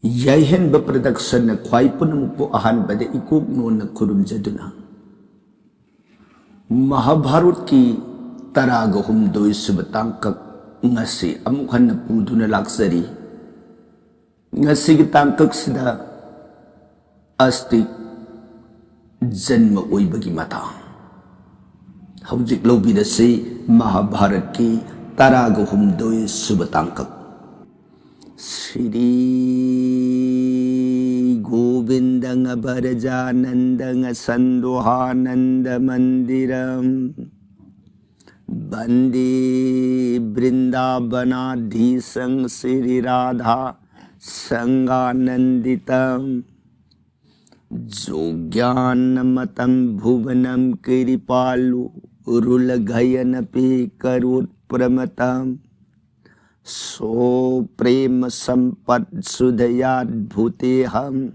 Yahen production na kwai punung po ahan bade ikuk noon na kurum jaduna. Mahabharut ki taraga humdoy subatangkak ngasi amukhan na pudo na laksari. Ngasi kitangkak sida asti janma uy bagi mata. Haujik lo bidasi Mahabharat ki taraga humdoy subatangkak. Shri Govindang Bharajanandang Sandohananda Mandiram Bandi Brindavanadhisang Sri Radha Sangananditam Jogyanamatam Bhuvanam Kiripalu Urulagayanapi Karut Pramatam So prema sampat sudayat bhuteham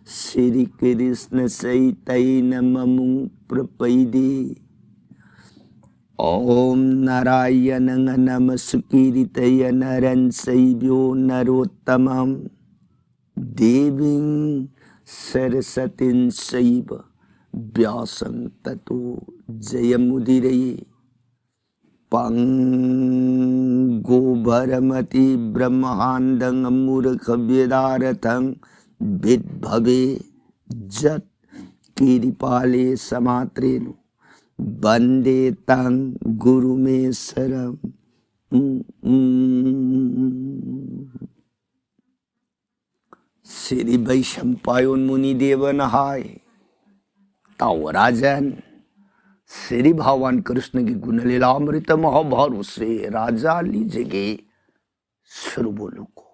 Sri Krishna Saitanya mamung prapaidi Om Narayanang namaskiritaya naran saibyo narottamam Deving sarasatin saiva vyasam tato jayamudiraye Pang Bharamati Brahmahandang Amurkha Vedarathang Vidbhave Jat Kiripale Samatrenu Bande Tang Guru Me Saram Sri Vaishampayon Muni Deva Nahai Tawarajan Shri भगवान कृष्ण की गुणलीलामृत महाभारत से राजा लीजेगे शुरू बोलो को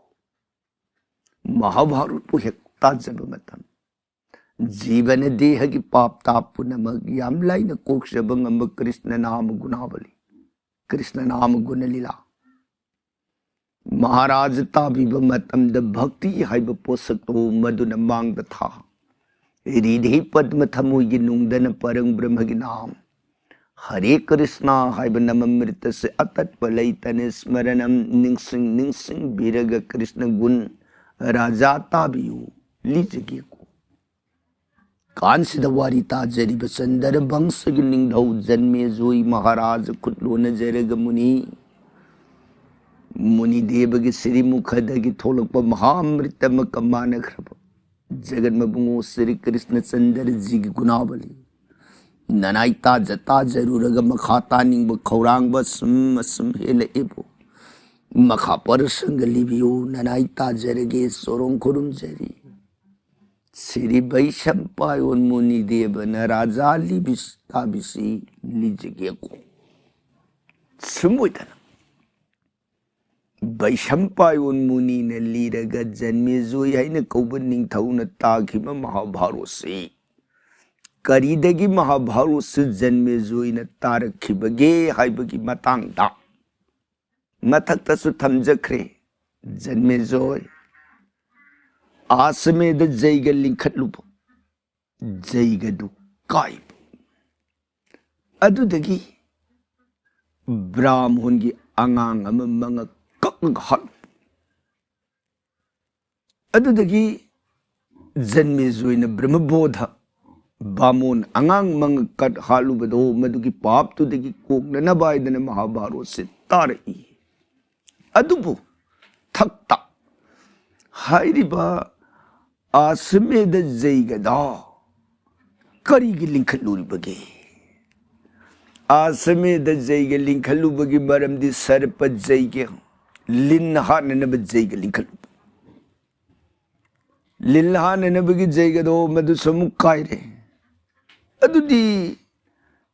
महाभारत को हेक्ता जब मतम जीवन देह की पाप ताप पुनमग यामलाई न कोक्ष बंगम कृष्ण नाम गुणावली कृष्ण नाम गुणलीला महाराज ताबिब मतम द भक्ति हाइब पोषक तो मधुन मांग था रिधि पद्म थमुगी नुंगदन परंग ब्रह्म की नाम हरे कृष्णा हाइब नममृत से अतत्पलय तने स्मरणम निंसिंग निंसिंग बिरग कृष्ण गुण राजा ताबियु लीजगी को कांसिद वारिता जरी बसंदर वंश गिलिंगधौ जन्मे जोई महाराज खुटलो न जरग मुनि मुनि देव की श्री मुखद की थोलक महामृतम कमान खरब जगन मबुंगो श्री कृष्ण चंद्र जी की गुनावली ननाइता जता जरूर मखाता निंग खौरांग सुम सुम हेल एबो मखा पर संग लिबियो ननाइता जरगे सोरों खुरुम जरी श्री वैशंपायन मुनि देव न राजा लिबिस्ता बिसी लिजगे को सुमोइतन वैशंपायन मुनि न लीरग जन्मे जोई है कौबन निंगथौ न ताखिब महाभारत से करीदगी महाभारत से जन्मे जोई न तारखिबगे हाइबगी मतांगदा मथक्तसु थमजख्रे जन्मे जोई आसमेद जैग लिंखलुब जैगदु काइब अदुदगी ब्राह्मण की अंगांग अम मंग कक हल अदुदगी जन्मे जोई न ब्रह्मबोध बामोन अंगांग मंग कट हालू बदो मधु की पाप तो देखी कोक न बायदन महाभारत से तारई अदुबु थक्ता हाइरिबा आसमेद जैगदा करीगी लिंखलूरी बगे आसमेद जैग लिंखलू बगे मरमदी सरप जैगे लिन्हा ननब जैग लिंखलू लिन्हा ननब की जैगदो मधु समुख कायरे अदुदी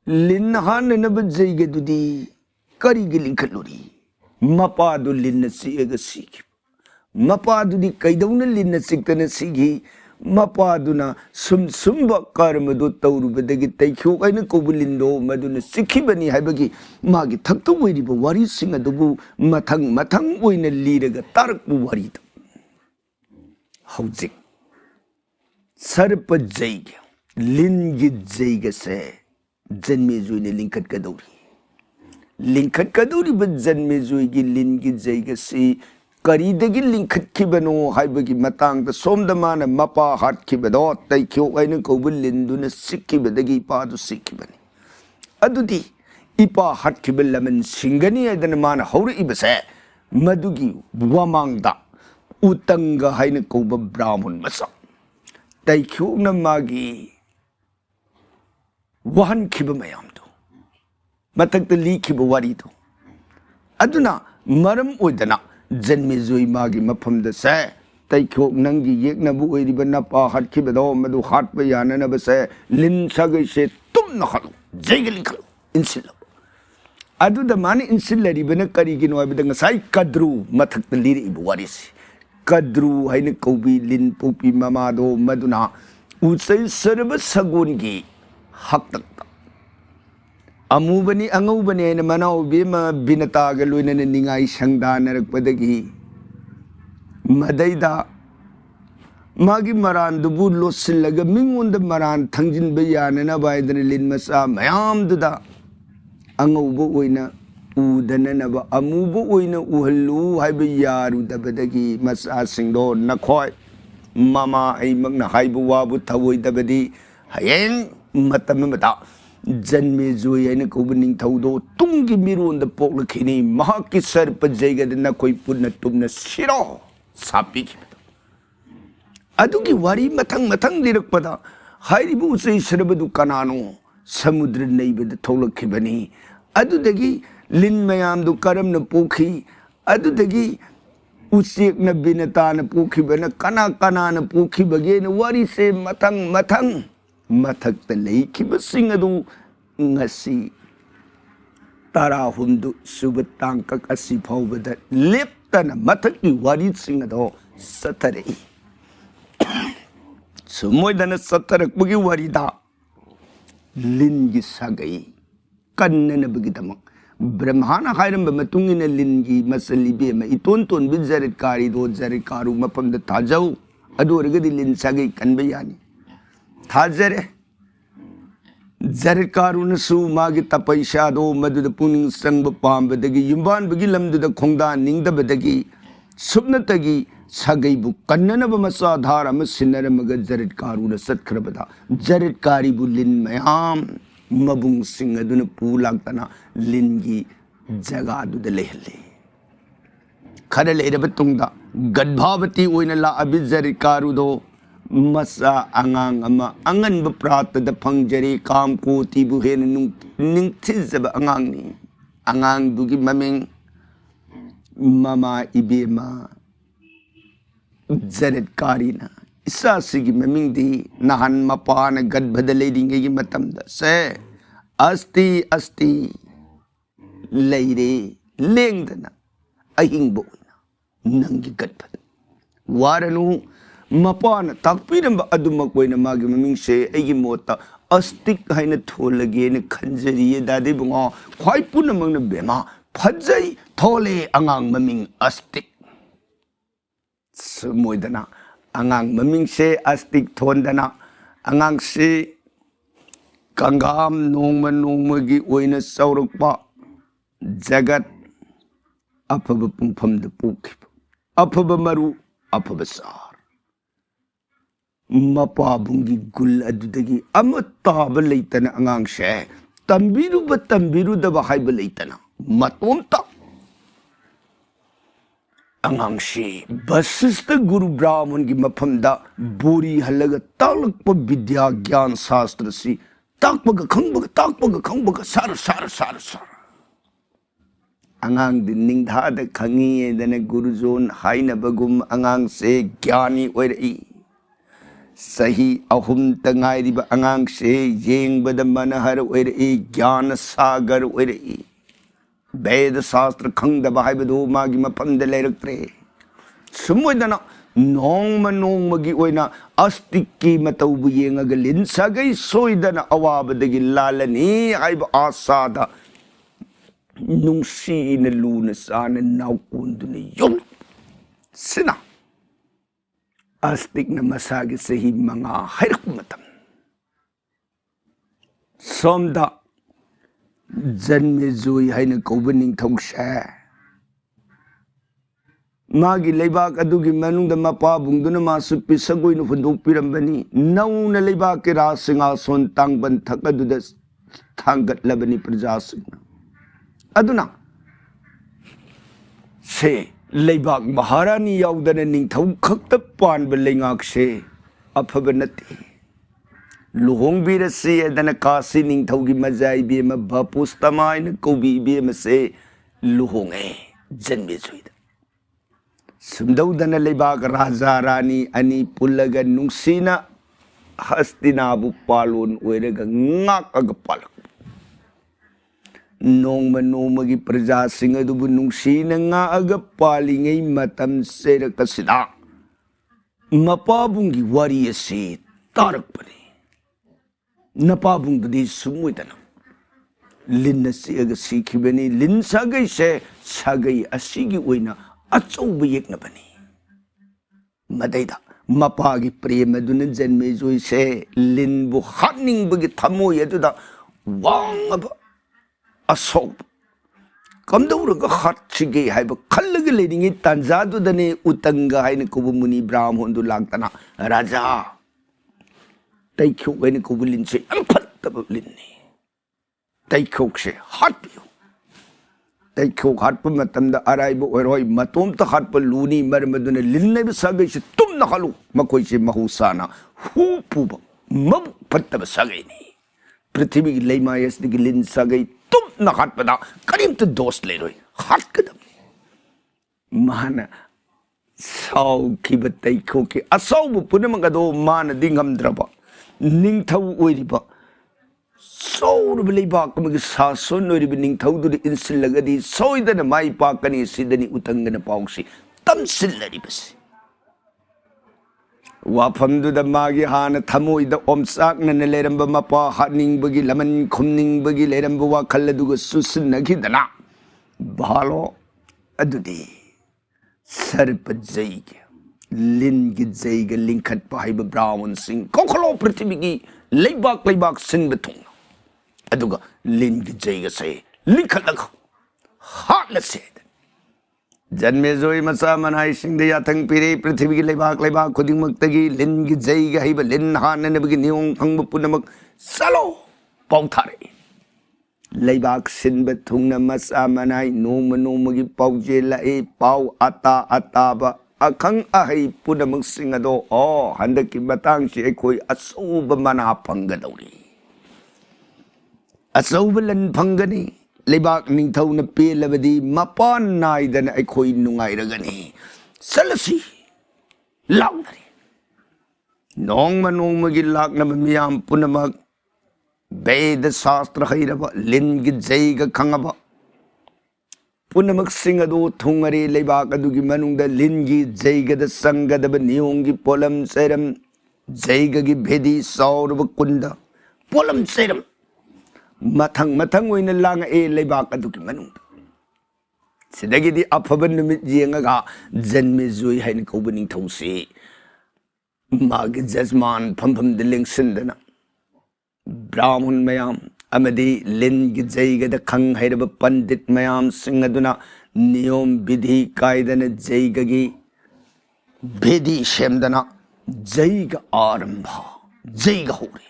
लिन्हा ननब जैगदुदी करीगी लिंखलूरी मपादु लिन्न सिग सिगी मपादुदी कैदौन लिन्न सिक्तन सिगी मपादुना सुम सुम्ब कर्मदो तौरुबदगी तैख्यो कैन कोबुलिंदो मदुन सिखिबनी हाइबगी मागी थक्तु ओइरिबो वारी सिंग अदुबु मथंग मथंग ओइन लीरग तारकबु वारी हौजिक सर्प जैग लिंगी जैग से जन्मे जोइने लिंखत कदौरी लिंखत कदौरी ब जन्मे जोइगी लिंगी जैग से करीदगी लिंखत्खिबनो हाइबगी मतांग द सोमद मान मपा हाटखिबदो तैख्यो आइना कौबु लिंदुना सिक्खिबदगी इपादु सिक्खिबनी अदुदी इपा हाटखिब लमन सिंगनी आइदन मान हौरइबसे मदुगी वमांगदा उतंग हाइना कौब ब्राह्मण मसा तैख्योना मागी वहन खिब मयामदो मथक्ता लीखिब वारीदो अदुना मरम ओइदना जन्मेजुई मागी मफमदा से तैख्योक नंगी येकनबु ओइरिबा नपा हाटखिबदो मदु हाटबा याननबा से लिन सगै से तुम नखलो जैगलिं खलो इंसिलो अदुदा माने इंसिलरिबना करिगिनो आइबदा ngasai kadru mathakta liriba warisi kadru haina kaubi lin popi mamado maduna usai sarba sagongi haktakta amubani angubani aina manau bima binataga loinana ningai sangdanarakpadagi madaida magi maran dubu losillaga mingonda maran thangjinba yanana baidana lin masa mayam duda angauba oina udananaba amuba oina uhallu haiba yaru dabadagi masa singdo nakhoi mama ai magna haibu wabu thawoi dabadi hayeng matamamata जन्मे जोई आइना कौब निंगथौदो तुंगी मिरोंदा पोक्लखिनी महाकी सर्प जैगद नखोई पुन्ना तुमना सिरो सापिखिबदो अदुगी वारी मथंग मथंग लिरकपदा हाइरिबु उसै सरबदु कनानो समुद्र नैबद थौलखिबनी अदुदगी लिन मयामदु करमना पोखी अदुदगी उसेकना बिनताना पोखिबना कना कनाना पोखिबगेना वारी से मथंग मथंग मथक्ता लेखिबसिंग अदु ngasi tara humdu suba tangkak asi faubada leptana mathakki wari sing ado satare sumoidana satarak bugi wari da lingi sagai kannana bugi damak brahmana hairamba matungina lingi masali be ma iton ton bi zarit kari do zarit karu mapam da thajau adu orgadi lin sagai kanba yani thajare Zarikarunasu magi tapaisha do madu the puning sang bapam badagi yumban bagi lamdu the khongda ningda badagi subnatagi sagai bu kannana bamasa dhara masinara maga zaritkaruna satkrabada zaritkari bu lin mayam mabung sing aduna pulagtana lingi jaga du de lehle khare leira batungda gadbhavati oina la abi zarikaru do masa angang ama angan baprat da pangjari kam ko tibu hen ning tizaba angang ni angang dugi maming mama ibema zaret karina isa sigi maming di nahan mapana gadbada leiding gi matam da se asti asti leire lengdana ahing bo nangi gadbada waranu mapana takpiramba adumak oina magi maming se aigi mota astik haina tholage ne khanjari dadi bunga khwai punamang na bema phajai thole angang maming astik sumoidana angang maming se astik thondana angang se kangam nongma nongmagi oina saurukpa jagat afaba pungpham da pukhiba afaba maru afaba sar mapabungi gul adudagi amataba leitana angang she tambiru daba haiba leitana matomta angang she basista guru brahman gi maphamda bori halaga talakpa vidya gyan shastra si takpaga khangbaga sar angang din ningdha da khangi dana guru zon haina bagum angang se gyani oirai sahi ahum tangai riba angang se jeng bada manahar oirai gyan sagar oirai ved shastra khangda bahai badu magi mapamda leiraktre sumoidana nongma gi oina astikki mataubu yengaga lin sagai soidana awabadagi lalani haiba asada nungsi na luna sana naukunduna yun sina astik na masagi sahi mga hairak matam somda janme zui haina kauba ningthong sha मागी लेबाक अदुगी मनुंग the मपाबुंगदुना मासु पिसगोइनु हुंदोकपिरंबनी नौना लेबाक के राज सिंहासन तांगबन थकदुदा थांगतलबनी प्रजासिंग अदुना से लेबाक महारानी याउदना निंगथौ खक्त पानब लेंगाक से अफब नते लुहोंगबिरसे एदना काशी निंगथौगी मजाई बेम बपुस्तमाइन कौबी बेम से लुहोंगे जन्मेजुइदा सुमदौदना लेबाक राजा रानी अनि पुल्लगा नुंगसिना हस्तिनाबु पालोन ओइरगा ngaकाग पालक नोंगमा नोंगमागी प्रजा सिंह अदुबु नुंगसिना ngaकाग पालिङै मतम सेरकसिदा मपाबुंगी वारी असे तारकपनि नपाबुंगदि सुमुइदना लिन सिग सिखिबनि लिन सागै से सागै असिगी ओइना अचौब येक्नबनि मदैदा मपागी प्रेम अदुन जन्मेजोई से लिनबु हानिंगबगी थमोय अदुदा वांगब असौब कमदौरग हाटसिगे हाइब खल्लग लेनिंगे तंजादुदने उतंगा हाइन कुबु मुनि ब्राह्मणदु लागतना राजा तैखो गने कुबु लिनसे अनफत्तब लिनने तैखोक से हाटबियो तैखो हाटप मतमद अराइब ओरोय मतोम त हाटप लूनी मरमदुने लिनने बसागे से तुम न हालु मकोय से महूसाना हु पुब मम फत्तब सागेनी पृथ्वी की लेमायस दिग लिन सागे तुम न हाटपदा करीम त दोष ले रोय हाटकदम मान साउ की तैखो के असौब पुनमगदो मान दिंगमद्रबा निंगथौ ओइरिबा सौरब लेबाक मगे सासन ओइरिबा निंगथौदुदि इनसिलगदि सोइदन माइ पाकनि सिदनि उतंगन पाउसी तमसिलरिबसि वाफमदुदा मागी हान थमोइदा ओमसाकनन लेरंब मपा हानिंगबगी लमन खुमनिंगबगी लेरंब वाखल्लदुग सुसनगिदना भालो अदुदि सर्प जैग लिनगी जैग लिंखत पाइब ब्राह्मण सिंह कोखलो पृथ्वी की लेबाक सिंब थुंग अदुगा लिनगी जैग से लिंखलग हालसे जन्मेजोई मसा मनाई सिंह याथंग पिरे पृथ्वी की लेबाक खुदिमक्तगी लिनगी जैग हाइब लिन हाननबगी नियोंग फंगब पुनमक सलो पौथारे लेबाक सिंब थुंग मसा मनाई नोम नोमगी पौजे लाए पाउ आता अताबा अखंग अहै पुनमक सिंह अदो ओ हंदकी मतंग से अखोई असौब मना फंगदौरी असौब लन फंगनी लेबाक निंगथौन पेलबदी मपान नाइदन अखोई नुंगाइरगनी सलसी लाउनरी नोंगमगी लाकनब मियाम पुनमक वेद शास्त्र हैरब लिनगी जैग खंगब पुनमक सिंह अदो थुंगरे लेबाक अदुगी मनुंगद लिनगी जैगद संगदब नियोंगी पोलम सेरम जैगगी भेदी सौरब कुंद पोलम सेरम मथंग मथंग ओइना लांग ए लेबाक अदुगी मनुंग सिदगिदी अफब नुमित जेंगगा जन्मेजुई हाइन कौबनिंग थौसे मागी जजमान फमफम दिलेंगसिंदना ब्राह्मण मयाम अमदी लिनगी जैगद खंग हैरब पंडित मयाम सिंह अदुना नियम विधि कायदन जैगगी भेदी शेमदना जैग आरंभ जैग होरे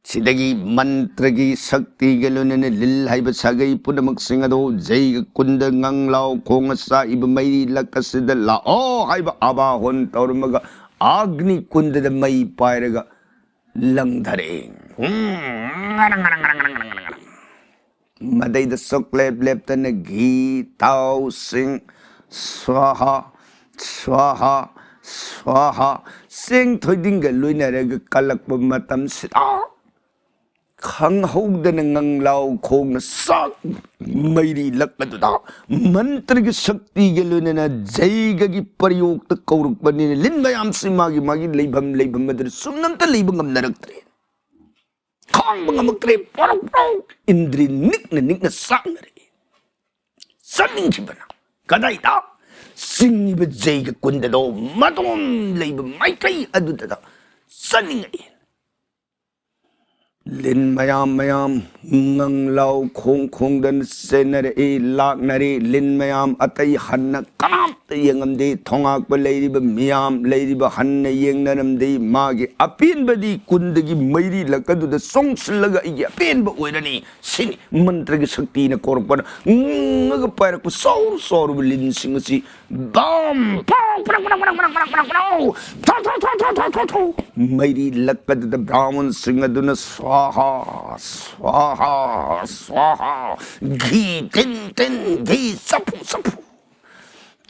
सिदगी मंत्र की शक्ति गेलुने लिल हाइब सगई पुनमक सिंह अदो जैग कुंद nganglaw खोंग सा इब मई लकसद ला ओ हाइब आबा होन तौरमग आग्नि कुंद द मई पायरगा लंगधरे मदई द सोक्लेप लेप्तन घी ताव सिंह स्वाहा स्वाहा स्वाहा सिंह थोइदिंग लुइनरग कलक मतम सिदा खंगहौदन nganglaw खोंग साक मैरी लकदुदा मंत्र की शक्ति के लुइनना जैग की प्रयोग त कौरक बनी लिन मयाम सिमागी मागी लेभम मदर सुमनम त लेबंग नरक्त्रे खांग बंगमक्त्रे परक इंद्री निकन सांगरे सनिंग छिबना कदाइदा सिंगिब zag कुंददो मदोम lab माइकई अदुदा सनिंग Lin मयाम मयाम nganglau khong khong dan senare e laknare lin mayam atai hanna kanam yengam de thongak ba leiri ba miyam leiri ba hanna yengnaram de magi apin badi kundagi mairi lakadu da songslaga igi apin ba oirani sin mantra gi shakti na korpan ngaga pair ku saur lin singasi bam mairi lakadu da brahman singaduna swaha swaha swaha gi ten gi sapu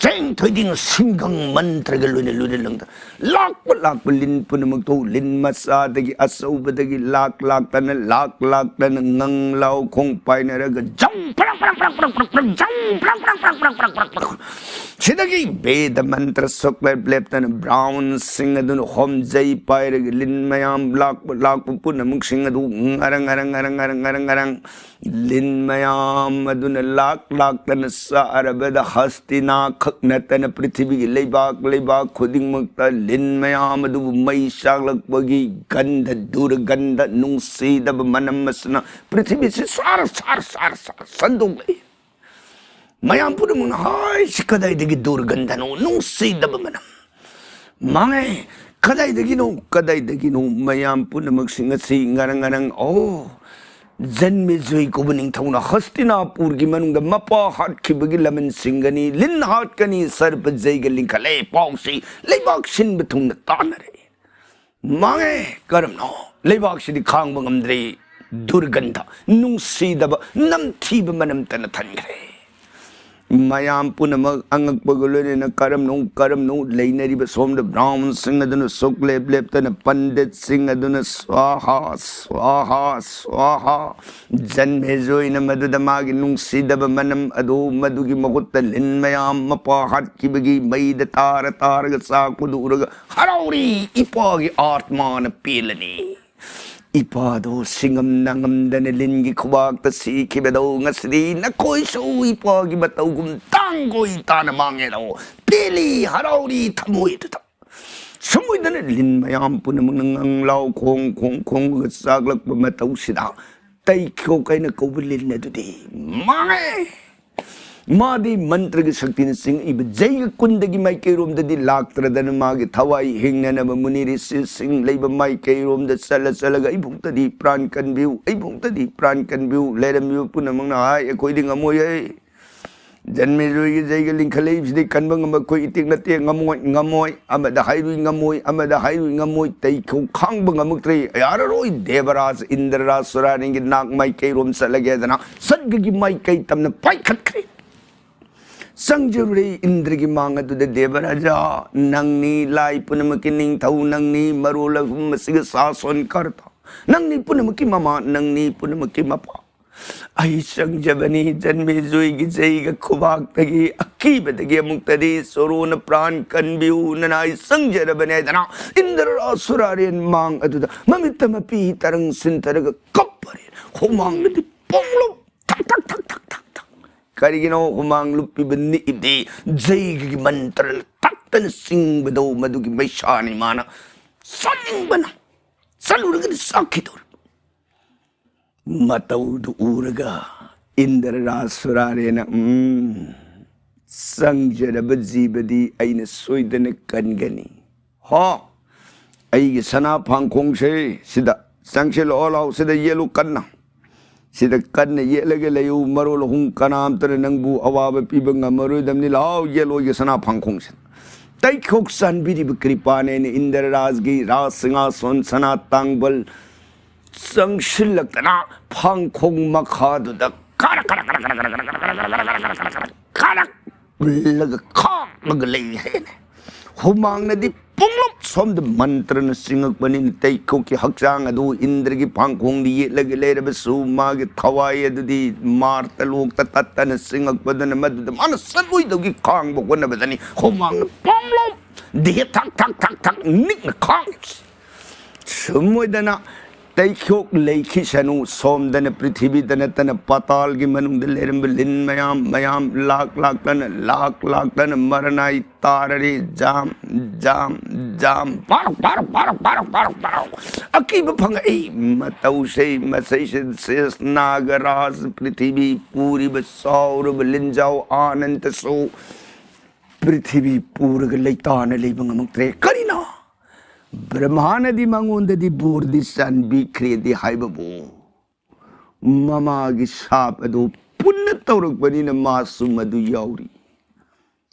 Jeng thôi ding singgang mantra galune lune langda lak lin punamag to lin masa dagi asaw badagi lak tan ngang law kong pai na raga jam sidagi beda mantra sokler blep tan brown singa dun hom jai pai raga lin mayam lak punamag singa du ngarang lin mayam aduna lak tan sa arabada hastina natan prithvi leibak khuding makta lin mayam adu mai shaglak bagi gandha dur gandha nungsi dab manam masna prithvi se sar sandung mayam pun mun hai sikadai degi dur gandha no nungsi dab manam mange kadai degi no mayam pun maksingasi ngarang oh Janme zoi ko buning thona Hastinapur gi manungda mapa hat khibagi laman singani lin hat kani sarp jai ga linkale pausi leibak sin bethung na tanare mange karam no leibak sidi khang bangamdre durgandha nungsi daba namthi ba manam tan thangre mayam punamag angak pagulone na karam no leinari ba som da brahman sing aduna sokle blep tan pandit sing aduna swaha janme zoi na madada magi nungsi daba manam adu madugi magutta lin mayam mapa hat kibagi maida tar ga sa kuduraga harauri ipagi atma na pilani Ipado singam nangam dana lingi kubak ta si kibadaw ngasri na koy so ipagi bataw gum tangoy tana mangelaw pili harauri tamoy tata samoy dana lin mayam punamang nangang law kong saglak bamataw sida tay kyo kay na kawalil na dudi mange Madi mantra gi shakti na sing iba jai kundagi mai kay rom da di laktra da na magi thawai hingna na muniri sing leiba mai kay rom da sala ga ibong ta di pran kan view leram view punamang na ay akoy di ngamoy ay janme zoi gi jai ga linkhalay sidi kanbang akoy itik na tiya ngamoy amada hayrui ngamoy tay kong khang bang amagtri ayararoy devaraj indraraj suraning nak mai kay rom salagya da na sadgagi mai kay tam na pai khat kri Sangjururi Indragi manga tu de Devaraja nangni lai punamaki ning thau nangni marula masiga sason karta nangni punamaki mama nangni punamaki mapa ai sangjabani janme zoi gi jai ga khubak tagi akiba tagi muktadi sorona pran kanbiu nanai sangjabane dana indra asurarian mang adu mamitama pi tarang sintaraga kappari humang di ponglo tak Karigino humang lupi bani ibdi jai gi mantra taktan sing bado madugi mai shani mana saling bana saluraga sakitor matau du uraga indra rasurarena sangjara bajibadi aina soidana kangani ha ai gi sana phangkhong se sida sangshel all out sida yelu kanna Sida kan yelaga layu marul hung kanam tana nangbu awaba pibang amaru damni lao yelo yasana phangkhong sin tai khok san biri bikripane ne indra razgi rasinga son sana tangbal sangshilakana phangkhong makhadu da kara laga khang maglei hene humang na di punglop som de mantra na singak banin tay ko ki haksang adu indra gi phangkhong di lagi lere basu magi thawai adu di marta lok tatta na singak badan madu de man sanui do gi khang bo na badani humang punglop di tak nik na khang sumoy dana तैख्योक लेखिसनु सोमदन पृथ्वी दनतन पाताल की मनुंग लेरम लिन मयाम लाख तन मरनाई ताररे जाम जाम जाम Aqib fungi मतौसे मसै से नागराज पृथ्वी पूरी सौरभ लिंजाओ आनंद सो पृथ्वी पूरग लेतान लेबंगमक्त्रे करिना ब्रह्मानदी मंगोंददी बोर्दी सनबीख्रेदी हाइबबो ममागी shop अदो पुण्य तौरकबनिना मासु मधु याउरी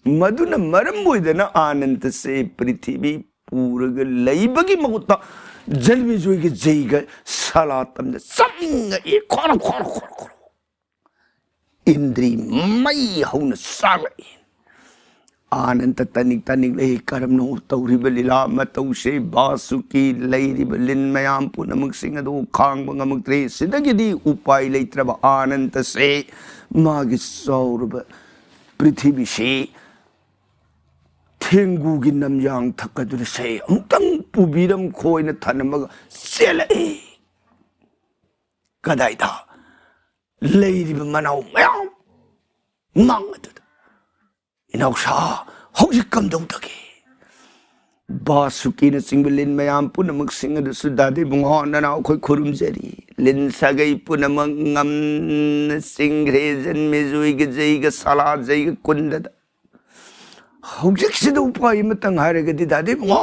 मधुना मरम ओइदना आनंद से पृथ्वी पूरग लैबगी महुत्ता जलविजुगी जैगा सलातम संग ए खोर इंद्री मई हौन सागई आनंद तनिक ले करम नो तौरिब लीला मतौसे बासुकी लैरिब लिन मयाम पुनमक सिंह दो खांग बंगमक्त्रे सिदगिदी उपाय लेत्रब आनंद से मागी सौरब पृथ्वी से थेंगू की नमयांग थकदुर से अमुतंग पुबीरम खोइन थनमग सेले कदाइदा लैरिब मनाव मयाम मांगद इनाउसा हौजिक कमदौदगे बासुकी न सिंगलिन मयाम पुनमक सिंग दुसुदादे बुंगो ननाव खोय खुरुमजरी लिन सगै पुनमक ngam सिंग्रे जन्मे जुइग जैग सला जैग कुंदद हौजिक सिद उपाय मतंग हारगदि दादे बुंगो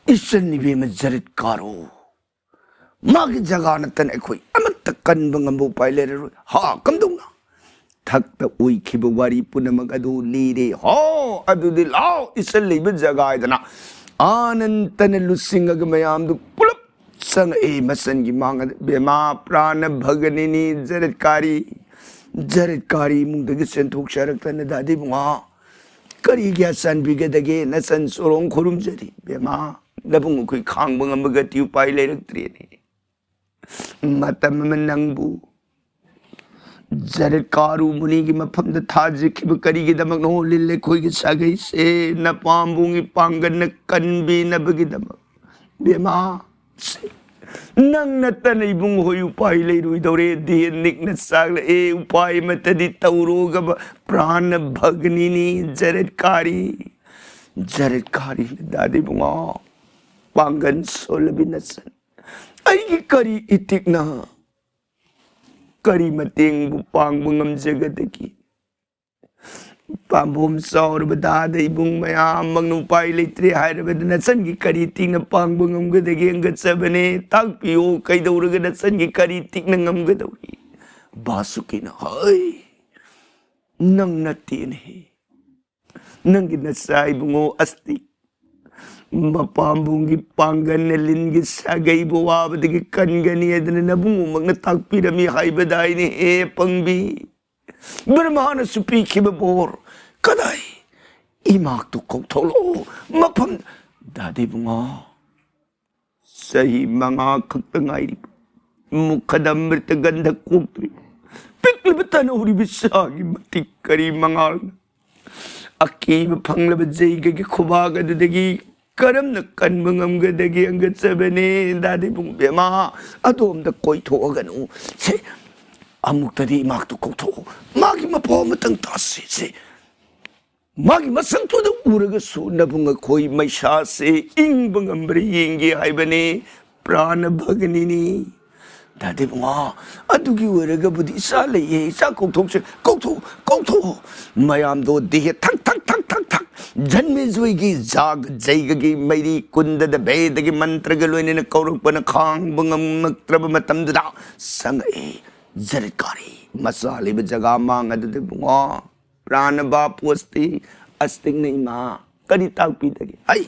इसन निबे म जरित कारो मागी जगा नतन खोय अमत कनब ngam उपाय लेरो हा कमदौना थक्त उइखिब वारी पुनमक अदु लीरे हो अदुदि लाओ इसल लेब जगायदना आनंतन लुसिंगग मयाम दु पुलप संग ए मसन की मांग बेमा प्राण भगनिनी जरतकारी मुंदगी सेंथोक शरक्तन दादी बुंगा करी गया सन बिगदगे न सन सोरोंग खुरुम जरी बेमा लबुंग कोई खांग बंगम गति उपाय लेरक्त्रेने मतम नंगबू जरकारू मुनि की मफम थाजिखिब करीगिदमक नो लिले खोई सगई से न पांबुंगी पांगन न कनबी नबगिदमक बेमा नंग नतन इबुंग होय उपाय लेरुइदौरे दे निकन सागले ए उपाय मतदि तौरोगब प्राण भगनिनी जरकारी दादी बुंगा पांगन सोलबि नसन आई करी इतिकना करी मतेंग पांग बुंगम जगदगी पांबोम सौर बदाद इबुंग मयाम मंगनु पाई लेत्रे हायरबद नसन की करी तिंग पांग बुंगम गदगे अंगत सबने ताकपियो कैदौरग नसन की करी तिंग ngam गदौरी बासुकी न हाय नंग नतेन है नंगी नसाई बुंगो अस्ति मपांबुंगी पांगन लिनगी सगई बोवाबदगी कनगनी अदन नबुंगु मंगना ताकपिरमी हाइबदाइने ए पंगबी ब्रह्मान सुपी खिब बोर कदाई इमाक तो कौथोलो मफम दादी बुंगा सही मंगा खक्तंगाई मुखदमृत गंध कोक्त्री पिकल बतन उरी बिसागी मति करी मंगाल अकीब फंगलब जैगे की खुबागदगी करम न कनबंगमगदगी अंगत सबने दादी बुंग बेमा अदोम द कोइथोगनु से अमुक्तदी माक तो कोथो मागी मपो मतंग तासे से मागी मसंग तो द उरग सु नबुंग खोई मैशा से इंग बंगमब्री यंगे हाइबने प्राण भगनिनी दादी बुंगा अदुगी उरग बुदि सा लेये सा कोथोक से कोथो मयाम दो देह थक जन्मे जुइगी जाग जैगगी मैरी कुंदद भेदगी मंत्र गलोइन कौरपन खांग बंगम नक्त्रब मतमददा संगे जरकारी मसाले ब जगा मांग अदद बुंगा प्राण बापु अस्तिंग नहीं मां करी ताक पीदगी आई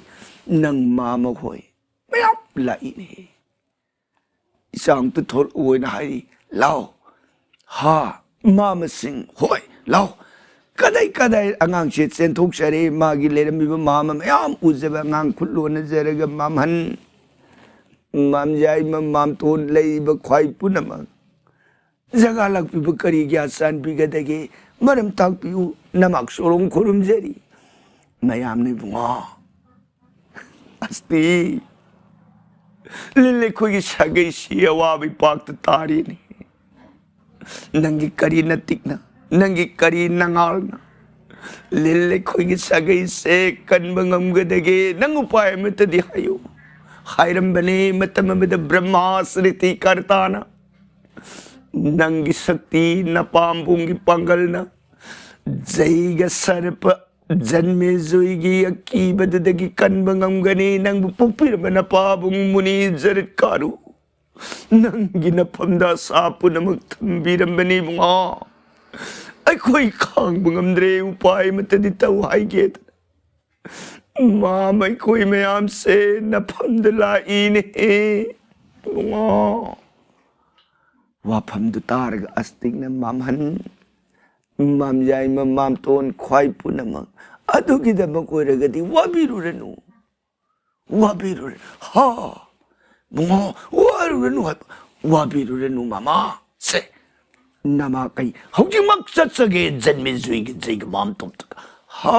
नंग माम होय मयाम लाइने इसांग तो थोर ओइन हाई लाओ हा माम सिंह होय लाओ कदाई अंगांग से सेंथोक सरे मागी लेरमिबा माम मयाम उजबा अंगांग खुल्लोन जरगा मामहन माम जाय माम तोन लेब ख्वाई पुनम जगा लकपिब करी गया सान बिगदगे मरम ताकपिउ नमक सोरोंग खुरुमजरी मयाम ने बुंगा अस्ति ꯂꯤꯜꯂꯦ ꯑꯩꯈꯣꯏꯒꯤ ꯁꯥꯒꯩꯁꯤ ꯑꯋꯥꯕ ꯄꯥꯛꯇ ꯇꯥꯔꯤꯅꯤ ꯅꯪꯒꯤ ꯀꯔꯤ ꯅꯇꯤꯛꯅ ꯅꯪꯒꯤ ꯀꯔꯤ ꯅꯉꯥꯜꯅ ꯂꯤꯜꯂꯦ ꯑꯩꯈꯣꯏꯒꯤ ꯁꯥꯒꯩꯁꯦ ꯀꯟꯕ ꯉꯝꯒꯗꯒꯦ ꯅꯪ ꯎꯄꯥꯏ ꯑꯃꯠꯇꯗꯤ ꯍꯥꯏꯌꯨ ꯍꯥꯏꯔꯝꯕꯅꯦ ꯃꯇꯝ ꯑꯃꯗ ꯕ꯭ꯔꯍ꯭ꯃꯥ ꯁ꯭ꯔꯤꯇꯤ ꯀꯔꯇꯥꯅ ꯅꯪꯒꯤ ꯁꯛꯇꯤ ꯅꯄꯥꯝꯕꯣꯝꯒꯤ ꯄꯥꯡꯒꯜꯅ ꯖꯩꯒ ꯁꯔꯄ ꯖꯟꯃꯦꯖꯣꯏꯒꯤ ꯑꯀꯤꯕꯗꯨꯗꯒꯤ ꯀꯟꯕ ꯉꯝꯒꯅꯤ ꯅꯪꯕꯨ ꯄꯣꯛꯄꯤꯔꯕ ꯅꯄꯥꯕꯨꯡ ꯃꯨꯅꯤ ꯖꯔꯠ ꯀꯥꯔꯨ ꯅꯪꯒꯤ ꯅꯐꯝꯗ ꯑꯁꯥ ꯄꯨꯝꯅꯃꯛ ꯊꯝꯕꯤꯔꯝꯕꯅꯤ ꯏꯕꯨꯡꯉꯣ ꯑꯩꯈꯣꯏ ꯈꯥꯡꯕ ꯉꯝꯗ꯭ꯔꯦ ꯎꯄꯥꯏ ꯑꯃꯠꯇꯗꯤ ꯇꯧ ꯍꯥꯏꯒꯦꯗꯅ ꯃꯥꯝ ꯑꯩꯈꯣꯏ ꯃꯌꯥꯝꯁꯦ ꯅꯐꯝꯗ ꯂꯥꯛꯏꯅꯦ ꯏꯕꯨꯡꯉꯣ ꯋꯥꯐꯝꯗꯨ ꯇꯥꯔꯒ ꯑꯁꯇꯤꯛꯅ ꯃꯥꯝꯍꯟ ꯃꯥꯝꯌꯥꯏ ꯃꯃꯥꯝꯇꯣꯟ ꯈ꯭ꯋꯥꯏ ꯄꯨꯝꯅꯃꯛ ꯑꯗꯨꯒꯤꯗꯃꯛ ꯑꯣꯏꯔꯒꯗꯤ ꯋꯥꯕꯤꯔꯨꯔꯅꯨ ꯍꯥ ꯕꯨꯡꯉꯣ ꯋꯥꯔꯨꯔꯅꯨ ꯍꯥꯏꯕ ꯋꯥꯕꯤꯔꯨꯔꯅꯨ ꯃꯃꯥ ꯁꯦ ꯅꯃꯥ ꯀꯩ ꯍꯧꯖꯤꯛꯃꯛ ꯆꯠꯆꯒꯦ ꯖꯟꯃꯦꯖꯣꯏꯒꯤ ꯖꯩꯒ ꯃꯥꯝꯇꯣꯝꯇꯒ ꯍꯥ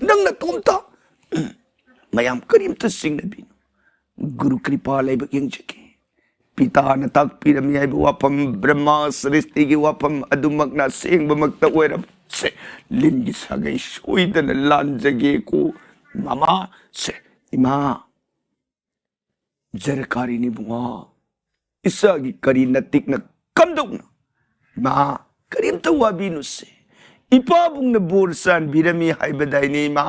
ꯅꯪꯅ ꯇꯣꯝꯇ ꯃꯌꯥꯝ ꯀꯔꯤꯝꯇ ꯆꯤꯡꯅꯕꯤꯅꯨ ꯒꯨꯔु ꯀ꯭ꯔꯤꯄꯥ ꯂꯩꯕ ꯌꯦꯡꯖꯒꯦ ꯄꯤꯇꯥꯅ ꯇꯥꯛꯄꯤꯔꯝꯃꯤ ꯍꯥꯏꯕ ꯋꯥꯐꯝ ꯕ꯭ꯔꯍ꯭ꯃꯥ ꯁ꯭ꯔꯤꯁꯇꯤꯒꯤ ꯋꯥꯐꯝ ꯑꯗꯨꯃꯛꯅ ꯑꯁꯦꯡꯕꯃꯛꯇ ꯑꯣꯏꯔꯕꯁꯦ ꯂꯤꯟꯒꯤ ꯁꯥꯒꯩ ꯁꯣꯏꯗꯅ ꯂꯥꯟꯖꯒꯦꯀꯣ ꯃꯃꯥ ꯁꯦ ꯏꯃꯥ ꯖꯔꯀꯥꯔꯤꯅꯤ ꯕꯨꯡꯉꯣ ꯏꯁꯥꯒꯤ ꯀꯔꯤ ꯅꯇꯤꯛꯅ ꯀꯝꯗꯧꯅ ꯏꯃꯥ ꯀꯔꯤꯝꯇ ꯋꯥꯕꯤꯅꯨꯁꯦ ꯏꯄꯥꯕꯨꯡꯅ ꯕꯣꯔ ꯆꯥꯟꯕꯤꯔꯝꯃꯤ ꯍꯥꯏꯕꯗꯥꯏꯅꯦ ꯏꯃꯥ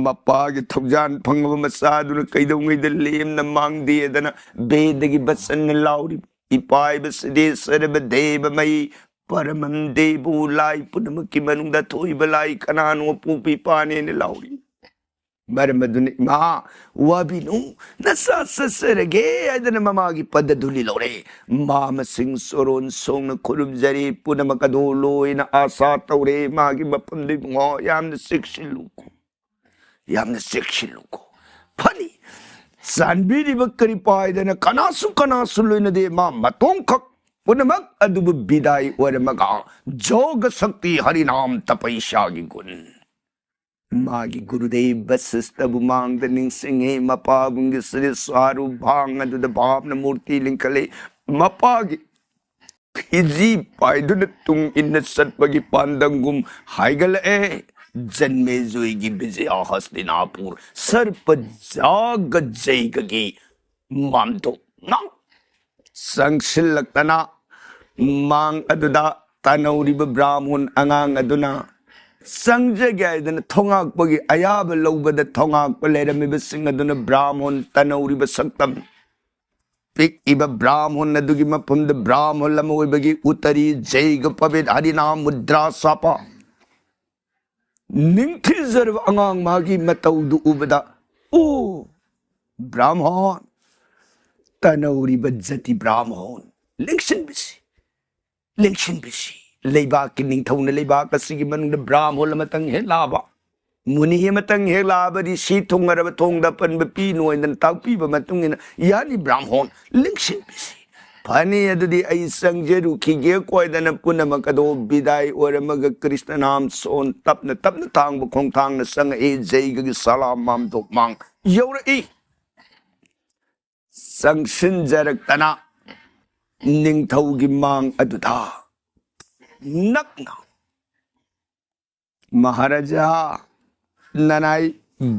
ꯃꯄꯥꯒꯤ ꯊꯧꯖꯥꯟ ꯐꯪꯉꯕ ꯃꯆꯥꯗꯨꯅ ꯀꯩꯗꯧꯉꯩꯗ ꯂꯦꯝꯅ ꯃꯥꯡꯗꯦꯗꯅ ꯚꯦꯗꯒꯤ ꯕꯆꯟꯅ ꯂꯥꯎꯔꯤꯕ ꯏꯄꯥꯏꯕ ꯁꯤꯗꯦꯁꯔꯕ ꯗꯦꯕ ꯃꯩ ꯄꯔꯃꯟ ꯗꯦꯕꯨ ꯂꯥꯏ ꯄꯨꯝꯅꯃꯛꯀꯤ ꯃꯅꯨꯡꯗ ꯊꯣꯏꯕ ꯂꯥꯏ ꯀꯅꯥꯅꯣ ꯄꯣꯛꯄ ꯏꯄꯥꯅꯦꯅ ꯂꯥꯎꯔꯤ ꯃꯔꯝ ꯑꯗꯨꯅ ꯏꯃꯥ ꯋꯥꯕꯤꯅꯨ ꯅꯆꯥ ꯆꯠꯆꯔꯒꯦ ꯍꯥꯏꯗꯅ ꯃꯃꯥꯒꯤ ꯄꯗꯙꯨꯂꯤ ꯂꯧꯔꯦ ꯃꯥꯃꯁꯤꯡ ꯁꯣꯔꯣꯟ ꯁꯣꯡꯅ ꯈꯨꯔꯨꯝꯖꯔꯤ ꯄꯨꯝꯅꯃꯛ ꯑꯗꯨ ꯂꯣꯏꯅ ꯑꯥꯁꯥ ꯇꯧꯔꯦ ꯃꯥꯒꯤ ꯃꯐꯝꯗ ꯏꯕꯨꯡꯉꯣ ꯌꯥꯝꯅ ꯆꯦꯛꯁꯤꯜꯂꯨꯀꯣ ꯌꯥꯝꯅ ꯆꯦꯛꯁꯤꯜꯂꯨꯀꯣ ꯐꯅꯤ ꯆꯥꯟꯕꯤꯔꯤꯕ ꯀꯔꯤ ꯄꯥꯏꯗꯅ ꯀꯅꯥꯁꯨ ꯂꯣꯏꯅꯗꯦ ꯃꯥ ꯃꯇꯣꯝꯈꯛ ꯄꯨꯝꯅꯃꯛ ꯑꯗꯨꯕꯨ ꯕꯤꯗꯥꯏ ꯑꯣꯏꯔꯝꯃꯒ ꯖꯣꯒ ꯁꯛꯇꯤ ꯍꯔꯤꯅꯥꯝ ꯇꯄꯩꯁꯥꯒꯤ ꯒꯨꯟ मागी गुरुदेव वशिष्ठबु मांगद निंगसिंगे मपाबुंगी श्री स्वारू भांग अदुद भावना मूर्ति लिंकले मपागी फिजी पाइदुन तुंग इन सत्पगी पांडंगुम हाइगलए जन्मेजोईगी विजया हस्तिनापुर सर्प जाग जैगगी मामदो ना संगशिल्लकना मांग अदुदा तनौरिब ब्राह्मण अंगांग अदुना संजगैदन थोंगाकपगी अयाब लौबद थोंगाकप लेरमिबसिंग अदुन ब्राह्मण तनौरिब सक्तम पिक इब ब्राह्मण अदुगी मफमद ब्राह्मण लमोइबगी उतरी जैग पवित हरिनाम मुद्रा सापा निंगथिजरब अंगांग मागी मतौदु उबदा ओ ब्राह्मण तनौरिब जति ब्राह्मण लेक्शन बिसी लेबाक की निंगथौन लेबाक असिगी मनुंग ब्राह्मण अमतंग हे लाबा मुनि अमतंग हे लाबदी सी थोंगरब थोंगदा पनब पी नोइदन ताकपीब मतुंगिन यानी ब्राह्मण लिंगसिन बिसी फनी अदुदी आई संगजेरुखिगे कोइदन पुनमक अदो बिदाई ओरमग कृष्ण नाम सोन तपन तपन तांग खोंगथांग संग ए जैगगी सलाम माम दोक मांग यौरई संगसिन जरकतना निंगथौगी मांग अदुदा नकना महाराजा ननाई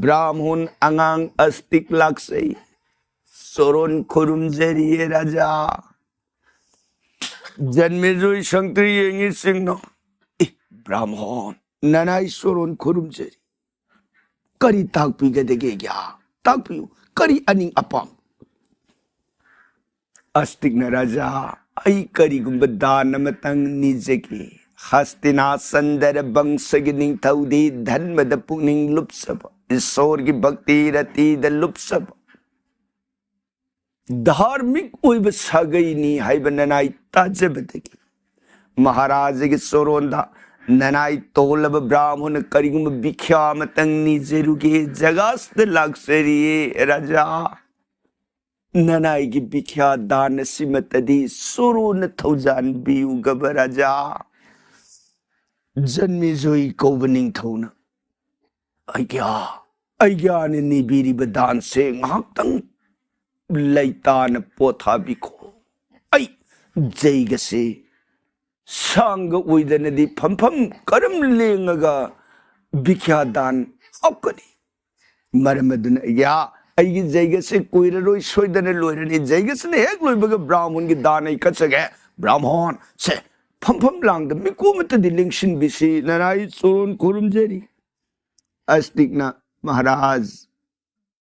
ब्राह्मण अंगांग अस्तिक लाक्सई सोरोन खुरुमजरिये राजा जन्मेजोई शंकरी येंगी सिंगनो ब्राह्मण ननाई सोरोन खुरुमजरी करी ताकपी गदेगे क्या ताकपियो करी अनिंग अपाम अस्तिक न राजा आई करीगुंब दान मतंग निजगी हस्तिना संदर बंशगी निंगथौदी धर्मद पुनिंग लुप्सब ईश्वर की भक्ति रति द लुप्सब धार्मिक ओइब सगैनी हाइब ननाई ताजबदगी महाराज की सोरोंदा ननाई तोलब ब्राह्मण करीगुंब बिख्या मतंग निजरुगे जगास्त लाक्सरिये राजा ननाई की बिख्या दान सिमतदी सोरोन थौजान बियु गबराजा जन्मेजोई कौबनिंग थौना आज्ञा ने निबिरिब दान से ngahaktang ꯂꯩꯇꯥꯅ ꯄꯣꯊꯥꯕꯤꯈꯣ ꯑꯩ ꯖꯩꯒꯁꯦ ꯁꯥꯡꯒ ꯑꯣꯏꯗꯅꯗꯤ ꯐꯝꯐꯝ ꯀꯔꯝ ꯂꯦꯡꯉꯒ भिख्यादान हौकनी मरम अदुना या अगी जैगसे कुइररोय सोयदने लोयरनी जैगसने हेक लोयबगा ब्राह्मण की दान आई कचगे ब्राह्मण से फम लांग द मिकुमत दिलिंगशिन बिसी नराई सोन खुरुमजेरी अस्तिकना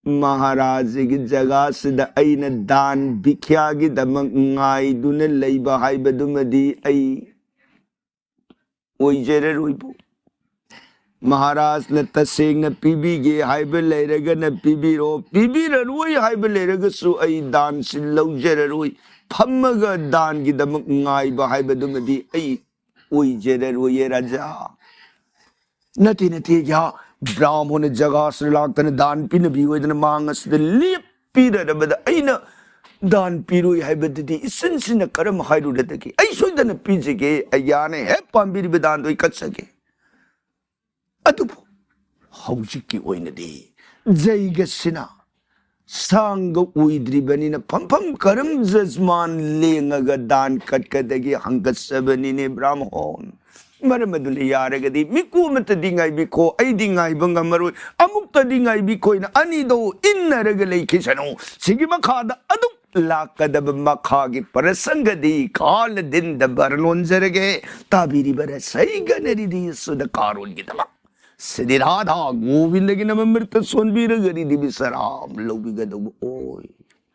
महाराज की जगह से अन दान भिख्या की दमक ngaidun leiba haibadumadi ai oijereroibu महाराज ने तसेंग न पीबीगे हाइबे लेरगा न पीबीरो पीबीररोय हाइबे लेरगसु आई दान सि लौजररोय फम्मगा दान की दमक ngaइबा हाइबदुमदी आई ओइजररोय राजा नती या ब्राह्मण जगह से लाक्तन दान पिनबी ओइदन मांगस द लेपिरबद अइना दान पिरोय हाइबददी इसिन करम हाइरुददगी आई सोइदन पिजिगे अयाने हे पांबिरि दान दोय कचगे अदुबु हौजिकी ओइनदी जैगसिना सांग उइद्रिबनिना फम करम जजमान लेंगगा दान कटकदगी हंगसबनिने ब्राह्मण मरमदुले यारगदी मिकुमत दिंगाई बिखो आई दिंगाई बंगमरोय अमुक्त दिंगाई बिखोइना अनिदो इन्नरग लेखिसनो सिगी मखादा अदु लाकदब मखागी परसंगदी काल दिन दबरलोंजरगे ताबिरी बर सैगनरिदी सुद कारुल गिदमा सिद्धि राधा गोविंद की नमृत सोनबीर गरी दिविसराम लोबिगद ओय